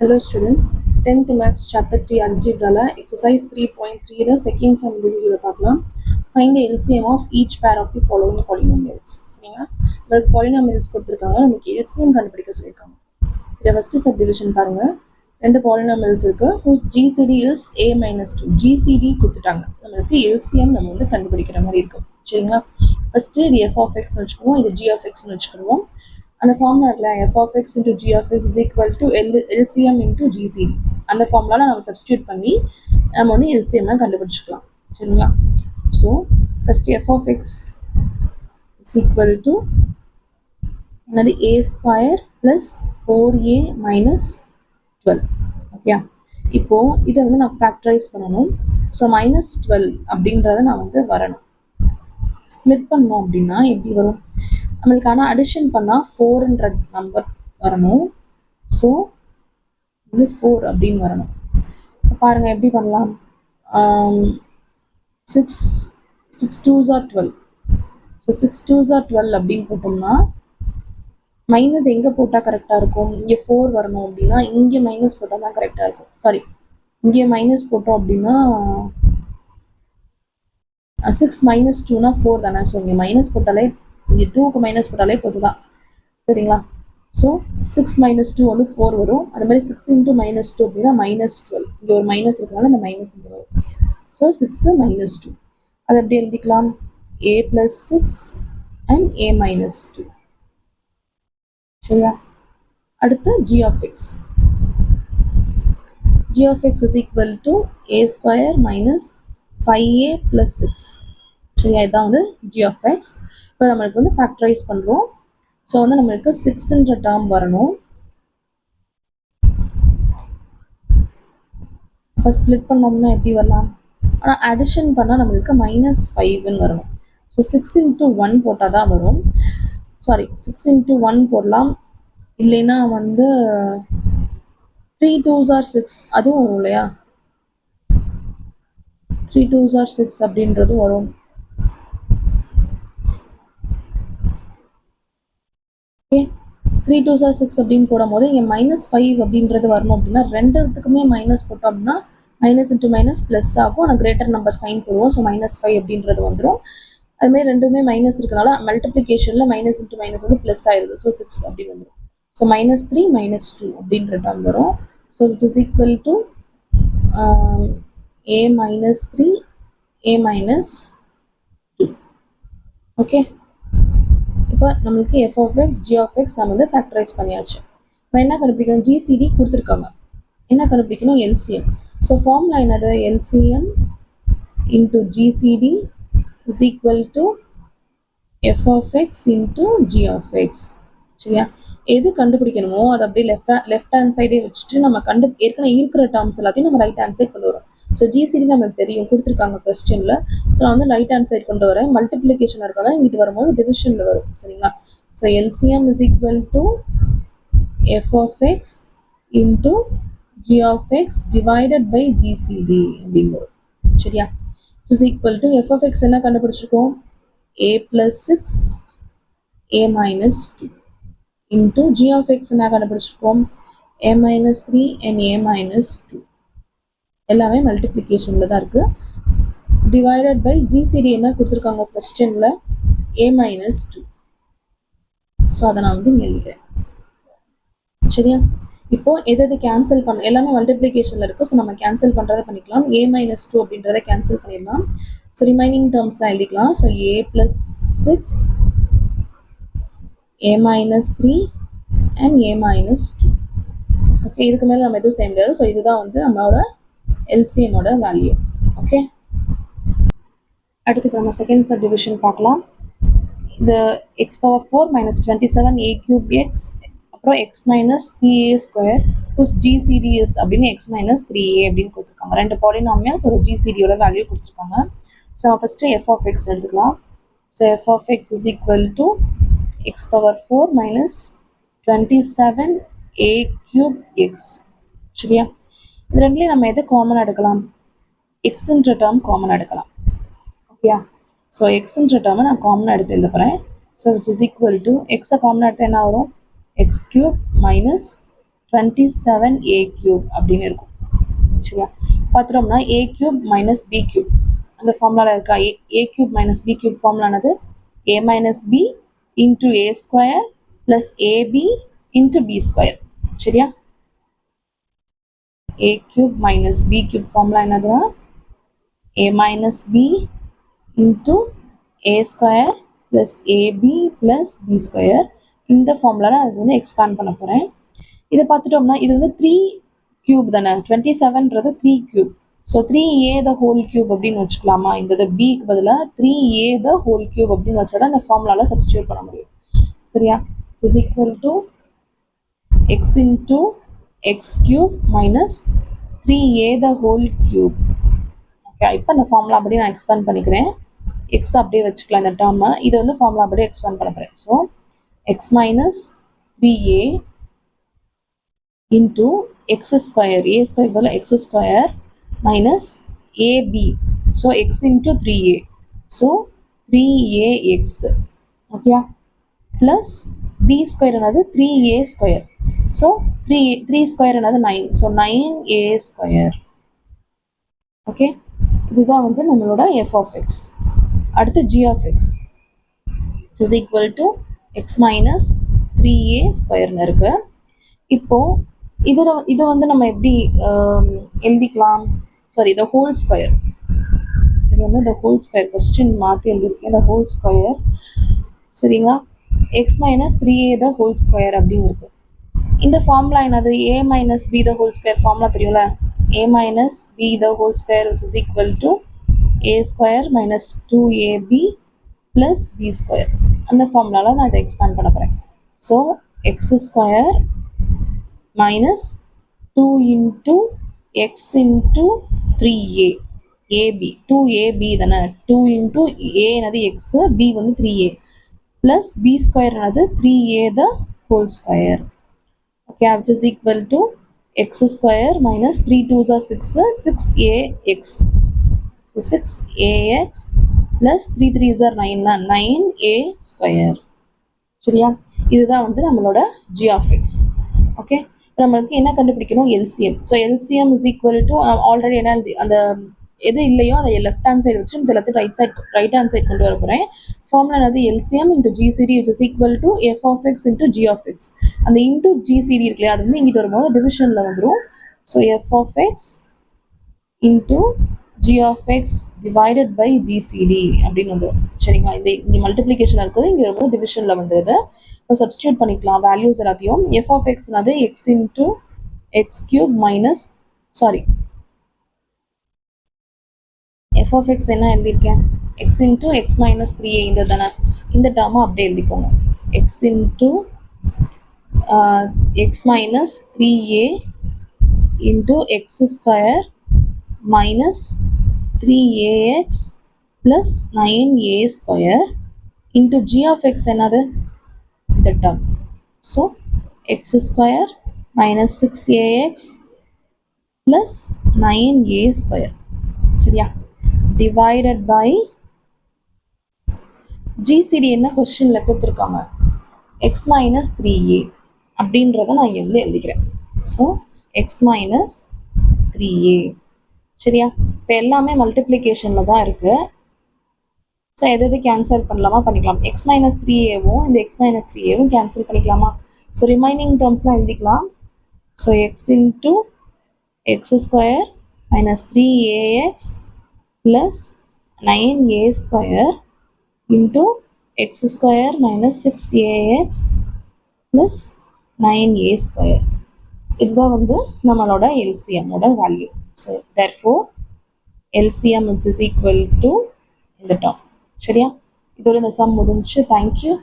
Hello students, 10th Maths Chapter 3 Algebra exercise 3.3 the second sum இந்த வீடியோல பார்க்கலாம். Find the LCM of each pair of the following polynomials. சரிங்களா? உங்களுக்கு polynomials கொடுத்திருக்காங்க. நமக்கு LCM கண்டுபிடிக்க சொல்லிருக்காங்க. சரி, ஃபர்ஸ்ட் சப்டிவிஷன் பாருங்க. ரெண்டு polynomials இருக்கு whose GCD is a minus 2. GCD கொடுத்துட்டாங்க. நமக்கு LCM நம்ம வந்து கண்டுபிடிக்கிற மாதிரி இருக்கும். சரிங்களா? ஃபர்ஸ்ட் இது f of x னு வெச்சுக்குவோம், இது g of x னு வெச்சுக்குவோம். அந்த ஃபார்முலா இருக்குல்ல f of x into g of x is equal to LCM into GCD. அந்த ஃபார்முலால நம்ம சப்ஸ்டியூட் பண்ணி நம்ம வந்து LCM கண்டுபிடிச்சிக்கலாம். சரிங்களா? So first f of x is equal to என்னது a square plus 4a minus 12. Okay, இப்போ இதை வந்து நான் ஃபேக்டரைஸ் பண்ணணும். ஸோ மைனஸ் 12 அப்படின்றத நான் வந்து வரணும். ஸ்ப்ளிட் பண்ணோம் அப்படின்னா எப்படி வரும்? நம்மளுக்கு ஆனால் அடிஷன் பண்ணால் 4ன்ற நம்பர் வரணும். ஸோ இது 4 அப்படின்னு வரணும். பாருங்கள் எப்படி பண்ணலாம். 6 2s are 12. So 6 2s are 12 அப்படின்னு போட்டோம்னா மைனஸ் எங்கே போட்டால் கரெக்டாக இருக்கும்? இங்கே 4 வரணும் அப்படின்னா இங்கே மைனஸ் போட்டால் தான் கரெக்டாக இருக்கும். சாரி, இங்கே மைனஸ் போட்டோம் அப்படின்னா 6 minus 2னா 4 தானே. ஸோ இங்கே மைனஸ் போட்டாலே, இங்கே 2க்கு மைனஸ் போட்டாலே போது தான். சரிங்களா? ஸோ 6 minus 2 வந்து 4 வரும். அது மாதிரி 6 into minus 2 அப்படின்னா மைனஸ் 12. இங்கே ஒரு மைனஸ் இருக்கனால இந்த மைனஸ் இங்கே வரும். ஸோ 6 minus 2 அது எப்படி எழுதிக்கலாம்? a plus 6 and a minus 2. சரியா? அடுத்து g of x. g of x is equal to a square minus 5a plus 6. சரியா? இதுதான் வந்து g of x. இப்போ நம்மளுக்கு வந்து ஃபேக்டரைஸ் பண்ணுறோம். ஸோ வந்து நம்மளுக்கு 6ன்ற டேர்ம் வரணும். இப்போ ஸ்ப்ளிட் பண்ணோம்னா எப்படி வரலாம்? ஆனால் அடிஷன் பண்ணால் நம்மளுக்கு மைனஸ் 5ன்னு வரணும். ஸோ 6 into 1 போட்டால் தான் வரும். சாரி, 6 into 1 போடலாம். இல்லைன்னா வந்து 3 2s are 6 அதுவும் வரும் இல்லையா? 3 2s are 6 அப்படின்றதும் வரும். ஓகே, 3 2s are 6 அப்படின்னு போடும் போது இங்கே மைனஸ் 5 அப்படின்றது வரணும். அப்படின்னா ரெண்டுத்துக்குமே மைனஸ் போட்டோம் அப்படின்னா மைனஸ் இன்ட்டு மைனஸ் ப்ளஸ் ஆகும். ஆனால் கிரேட்டர் நம்பர் சைன் போடுவோம். ஸோ மைனஸ் 5 அப்படின்றது வந்துடும். அதுமாதிரி ரெண்டுமே மைனஸ் இருக்கனால மல்டிப்ளிகேஷனில் மைனஸ் இன்ட்டு மைனஸ் வந்து ப்ளஸ் ஆயிடுது. ஸோ 6 அப்படின்னு வந்துடும். ஸோ minus 3 minus 2 அப்படின்ற டேர்ம் வரும். So which is equal to a minus 3 a minus 2. Okay, இப்போ நம்மளுக்கு f of x g of x நம்ம வந்து ஃபேக்டரைஸ் பண்ணியாச்சு. இப்போ என்ன கண்டுபிடிக்கணும்? GCD கொடுத்துருக்காங்க. என்ன கண்டுபிடிக்கணும்? LCM. ஸோ ஃபார்முலா என்னது? LCM into GCD is equal to f of x into g of x. சரியா? எது கண்டுபிடிக்கணுமோ அதை அப்படியே லெஃப்ட் ஹேண்ட் சைடே வச்சுட்டு நம்ம ஏற்கனவே இருக்கிற டேர்ம்ஸ் எல்லாத்தையும் நம்ம ரைட் ஹேண்ட் சைட் கொண்டு வரோம். ஸோ ஜிசிடி நம்மளுக்கு தெரியும், கொடுத்துருக்காங்க கொஸ்டின்ல. ஸோ நான் வந்து ரைட் ஹேண்ட் சைட் கொண்டு வரேன். மல்டிப்ளிகேஷன் இருக்கா இங்கிட்டு வரும்போது டிவிஷன்ல வரும். சரிங்களா? So LCM is equal to f of x into g of x divided by GCD அப்படின்னு வரும். சரியா? Is equal to f of x என்ன கண்டுபிடிச்சிருக்கோம்? a plus 6 a minus 2 into g of x என்ன கண்டுபிடிச்சிருக்கோம்? a minus 3 and a minus 2. எல்லாமே மல்டிப்ளிகேஷன்ல தான் இருக்கு. டிவைடட் பை ஜிசிடி என்ன கொடுத்துருக்காங்க கொஸ்டின்ல? a minus 2. ஸோ அதை நான் வந்து இங்கே எழுதிக்கிறேன். சரியா? இப்போ எது கேன்சல் பண்ண எல்லாமே மல்டிப்ளிகேஷன்ல இருக்கு. ஸோ நம்ம கேன்சல் பண்றதை பண்ணிக்கலாம். a minus 2 அப்படின்றத கேன்சல் பண்ணிடலாம். ஸோ ரிமைனிங் டேர்ம்ஸ்லாம் எழுதிக்கலாம். So a plus 6 a minus 3 and a minus 2. Okay, இதுக்கு மேலே நம்ம எதுவும் செய்ய முடியாது. ஸோ இதுதான் வந்து நம்மளோட எல்சிஎமோட வேல்யூ. ஓகே, அடுத்துக்கு நம்ம செகண்ட் சப்டிவிஷன் பார்க்கலாம். இந்த x power 4 minus 27 a cube x அப்புறம் x minus 3a square plus GCDs அப்படின்னு x மைனஸ் 3a அப்படின்னு கொடுத்துருக்காங்க. ரெண்டு பாலினாமியல்ஸ் ஒரு ஜிசிடியோட வேல்யூ கொடுத்துருக்காங்க. ஸோ நம்ம ஃபஸ்ட்டு எஃப் ஆஃப் எக்ஸ் எடுத்துக்கலாம். So f of x is equal to x power 4 minus 27 a cube x. சரியா? இது ரெண்டுலேயும் நம்ம எது காமன் எடுக்கலாம்? எக்ஸ்ன்ற டேர்ம் காமன் எடுக்கலாம். ஓகேயா? ஸோ எக்ஸ்ன்ற டேர்மை நான் காமனாக எடுத்து எழுத போகிறேன். So which is equal to எக்ஸை காமனாக எடுத்து என்ன வரும்? X cube minus 27a cube அப்படின்னு இருக்கும். சரியா, பார்த்துட்டோம்னா a cube minus b cube அந்த ஃபார்முலாவில் இருக்கா? a cube minus b cube ஃபார்முலானது a minus b into a square plus ab into b square. சரியா, a cube minus b cube formula என்னதுன்னா a minus b into a square plus ab plus b square. இந்த ஃபார்முலாவில் அது வந்து expand பண்ண போகிறேன். இதை பார்த்துட்டோம்னா இது வந்து 3 கியூப் தானே, 27ன்றது 3 cube. So 3a the whole cube அப்படின்னு வச்சுக்கலாமா? இந்த பிக்கு பதிலாக 3a the whole cube அப்படின்னு வச்சா தான் இந்த ஃபார்முலாவில் சப்ஸ்டியூட் பண்ண முடியும். சரியா, is equal to x into x cube minus 3a the whole cube. Okay, இப்போ இந்த ஃபார்முலா அப்படி நான் எக்ஸ்பேண்ட் பண்ணிக்கிறேன். எக்ஸ் அப்படியே வச்சுக்கலாம் இந்த டேர்மை. இதை வந்து ஃபார்முலா அப்படியே எக்ஸ்பேண்ட் பண்ண போகிறேன். So X minus 3a into x square, a square பதில் x square minus ab. So x into 3a. So 3ax. Okay, plus b square another 3a square. So 3 square another 9. So 9a square. Okay, இதுதான் வந்து நம்மளோட f of x. அடுத்து g of x is equal to x minus 3a square இருக்கு. இப்போ இதை வந்து நம்ம எப்படி எழுதிக்கலாம்? Sorry, the whole square. இது வந்து the whole square கொஸ்டின் மாற்றி எழுதியிருக்கேன். the whole square. சரிங்களா, x minus 3a the whole square அப்படின்னு இருக்கு. இந்த ஃபார்முலா என்னது? a minus b the whole square formula தெரியும்ல? a minus b the whole square which is equal to a square minus 2ab plus b square. அந்த ஃபார்முலாவில் நான் இதை expand பண்ண போகிறேன். So x square minus 2 into x into 3a ab 2ab தானே, 2 into a என்னது x, b வந்து 3a plus b square என்னது 3a the whole square. Okay, which is equal to x square minus 3 2s are 6, 6ax. So 6ax plus 3 3s are 9, 9a square. சரியா, இதுதான் வந்து நம்மளோட g of x. Okay, நம்மளுக்கு என்ன கண்டுபிடிக்கணும்? LCM. So LCM is equal to already என்ன அந்த எது இல்லையோ அதை லெஃப்ட் ஹேண்ட் சைடு வச்சு இந்த எல்லாத்தையும் ரைட் ஹேண்ட் சைடு கொண்டு வர போகிறேன். ஃபார்முலா என்னது? LCM into GCD which is equal to f of x into g of x. அந்த இன்ட்டு GCD இருக்குல்லையா, அது வந்து இங்கிட்ட வரும்போது டிவிஷனில் வந்துடும். So f of x into g of x divided by GCD அப்படின்னு வந்துடும். சரிங்களா, இந்த இங்கே மல்டிப்ளிகேஷன் இருக்குது, இங்கே வரும்போது டிவிஷனில் வந்துடுது. இப்போ சப்ஸ்டியூட் பண்ணிக்கலாம் வேல்யூஸ் எல்லாத்தையும். f of x என்னது? x into x cube minus f of x என்ன எழுதியிருக்கேன்? x into x minus 3a இந்த தானே, இந்த டேர்மை அப்படியே எழுதிக்கோங்க. x into x minus 3a into x square minus 3ax plus 9a square into g of x என்னது? இந்த term. So x square minus 6ax plus 9a square. சரியா, divided by GCD என்ன கொஸ்டினில் கொடுத்துருக்காங்க? x minus 3a அப்படின்றத நான் இங்கே வந்து எழுதிக்கிறேன். So x minus 3a. சரியா, இப்போ எல்லாமே மல்டிப்ளிகேஷனில் தான் இருக்குது. ஸோ எது கேன்சல் பண்ணலாமா? பண்ணிக்கலாம். x minus 3aவும் இந்த x minus 3aவும் கேன்சல் பண்ணிக்கலாமா? ஸோ ரிமைனிங் டேர்ம்ஸ்லாம் எழுதிக்கலாம். So x into x square minus 3ax plus 9a square into x square minus 6ax plus 9a square. இதுதான் வந்து நம்மளோட LCM ஓட value. So therefore LCM which is equal to இந்த term. சரியா, இதோட இந்த சம் முடிஞ்சு. தேங்க்யூ.